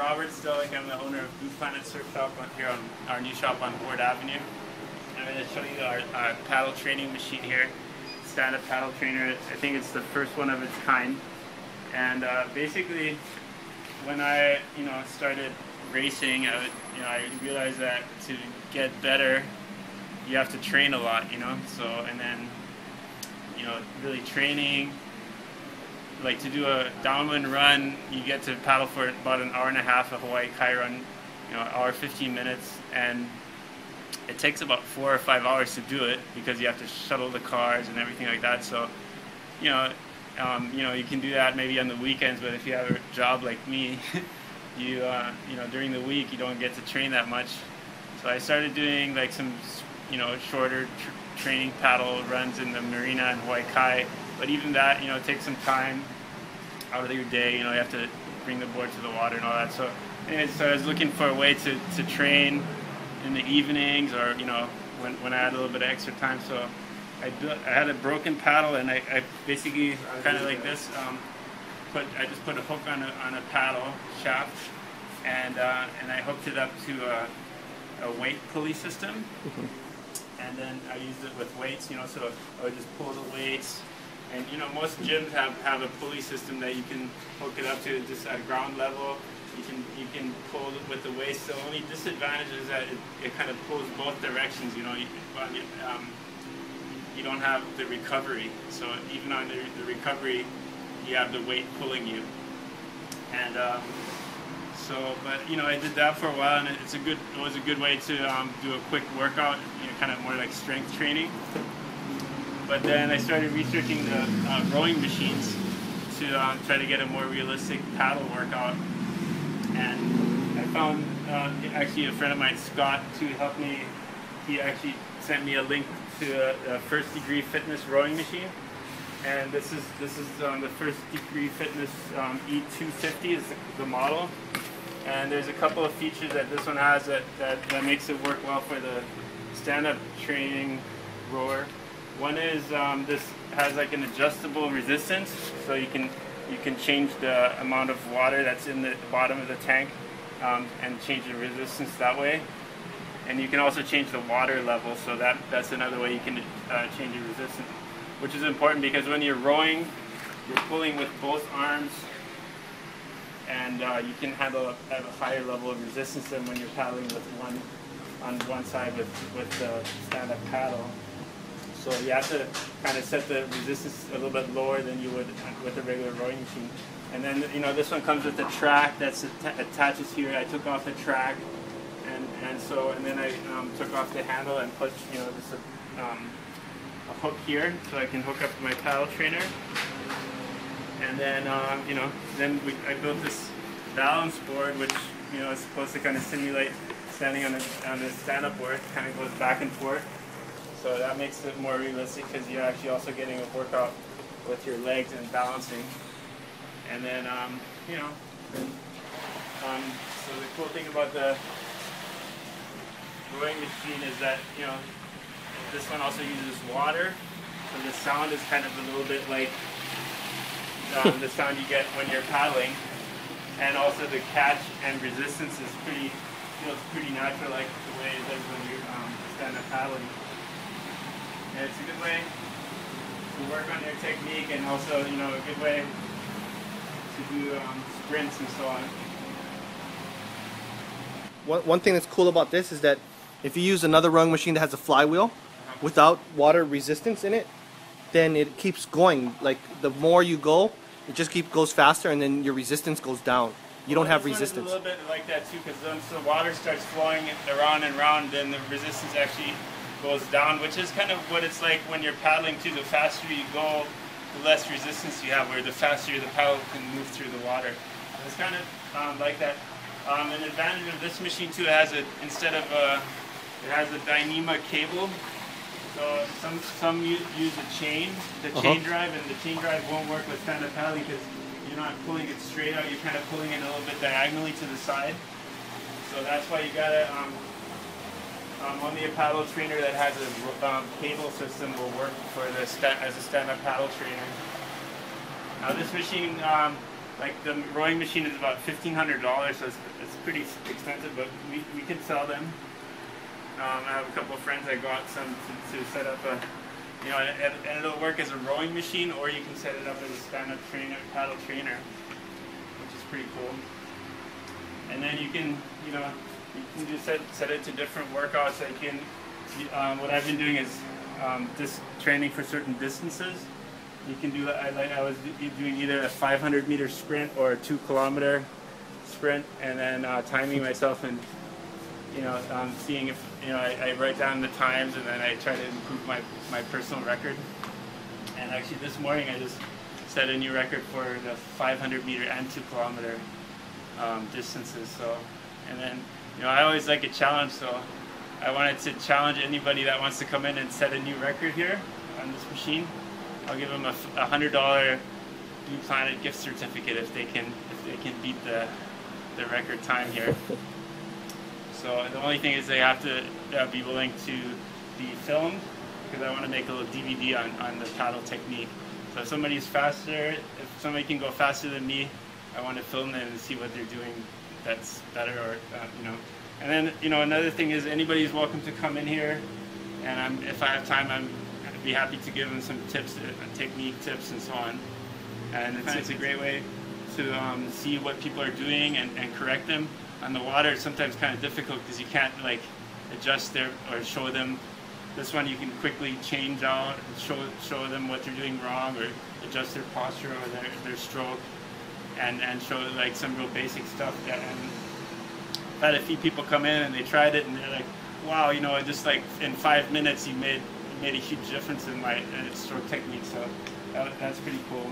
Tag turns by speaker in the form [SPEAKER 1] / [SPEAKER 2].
[SPEAKER 1] Robert Stehlik. I'm the owner of Planet Surf Shop here on our new shop on Ward Avenue. I'm going to show you our paddle training machine here. Stand-up paddle trainer. I think it's the first one of its kind. And basically, when I started racing, I realized that to get better, you have to train a lot. So and then really training. Like to do a downwind run, you get to paddle for about an hour and a half, a Hawaii Kai run, hour 15 minutes, and it takes about 4 or 5 hours to do it because you have to shuttle the cars and everything like that. So, you can do that maybe on the weekends, but if you have a job like me, during the week you don't get to train that much. So I started doing like some, shorter training paddle runs in the marina and Hawaii Kai. But even that, takes some time out of your day. You have to bring the board to the water and all that. So, anyways, so I was looking for a way to train in the evenings, or when I had a little bit of extra time. So I had a broken paddle, and I basically kind of like this. I just put a hook on a paddle shaft, and I hooked it up to a weight pulley system. And then I used it with weights. So I would just pull the weights. And most gyms have a pulley system that you can hook it up to just at ground level. You can pull it with the weights. The only disadvantage is that it kind of pulls both directions. You don't have the recovery. So even on the recovery, you have the weight pulling you. And I did that for a while, and it was a good way to do a quick workout. Kind of more like strength training. But then I started researching the rowing machines to try to get a more realistic paddle workout. And I found actually a friend of mine, Scott, to help me. He actually sent me a link to a First Degree Fitness rowing machine. And this is the First Degree Fitness E250 is the model. And there's a couple of features that this one has that makes it work well for the stand-up training rower. One is this has like an adjustable resistance, so you can change the amount of water that's in the bottom of the tank and change the resistance that way. And you can also change the water level, so that's another way you can change your resistance, which is important because when you're rowing, you're pulling with both arms, and you can have a higher level of resistance than when you're paddling with on one side with the stand-up paddle. So you have to kind of set the resistance a little bit lower than you would with a regular rowing machine. And then this one comes with a track that's attaches here. I took off the track, and then I took off the handle and put just a hook here so I can hook up my paddle trainer. And then I built this balance board, which is supposed to kind of simulate standing on the stand-up board. Kind of goes back and forth. So that makes it more realistic because you're actually also getting a workout with your legs and balancing. And then, so the cool thing about the rowing machine is that, this one also uses water. So the sound is kind of a little bit like the sound you get when you're paddling. And also the catch and resistance is feels pretty natural, like the way it does when you're stand-up paddling. And it's a good way to work on your technique, and also, a good way to do sprints and so on.
[SPEAKER 2] One thing that's cool about this is that if you use another rowing machine that has a flywheel without water resistance in it, then it keeps going. Like the more you go, it just goes faster, and then your resistance goes down. You don't have resistance.
[SPEAKER 1] It's a little bit like that too, because once the water starts flowing around and around, then the resistance actually goes down, which is kind of what it's like when you're paddling too. The faster you go, the less resistance you have, where the faster the paddle can move through the water. It's kind of like that. An advantage of this machine too, it has a Dyneema cable. So some use a chain, chain drive, and the chain drive won't work with stand-up paddling because you're not pulling it straight out. You're kind of pulling it a little bit diagonally to the side. So that's why you gotta only a paddle trainer that has a cable system will work for as a stand-up paddle trainer. Now this machine like the rowing machine is about $1,500, so it's pretty expensive, but we can sell them. I have a couple of friends that got some to set up a, you know, and it'll work as a rowing machine, or you can set it up as a stand-up paddle trainer, which is pretty cool. And then you can, you know, you can just set it to different workouts. Like what I've been doing is just training for certain distances. You can do, I was doing either a 500-meter sprint or a 2-kilometer sprint, and then timing myself and, you know, seeing if, you know, I write down the times, and then I try to improve my personal record. And actually this morning I just set a new record for the 500-meter and 2-kilometer distances. So, and then, you know, I always like a challenge, so I wanted to challenge anybody that wants to come in and set a new record here on this machine. I'll give them a $100 Blue Planet gift certificate if they can beat the record time here. So the only thing is they have to be willing to be filmed, because I want to make a little DVD on the paddle technique. So if somebody's faster, if somebody can go faster than me, I want to film them and see what they're doing that's better, or you know. And then, you know, another thing is anybody's welcome to come in here, and if I have time, I'd be happy to give them some tips, technique tips and so on. And it's a great way to see what people are doing and correct them. On the water, it's sometimes kind of difficult because you can't like adjust or show them. This one you can quickly change out, show them what they're doing wrong, or adjust their posture or their stroke, and show like some real basic stuff. And I've had a few people come in and they tried it and they're like, wow, you know, just like in 5 minutes you made a huge difference in my stroke technique. So that's pretty cool.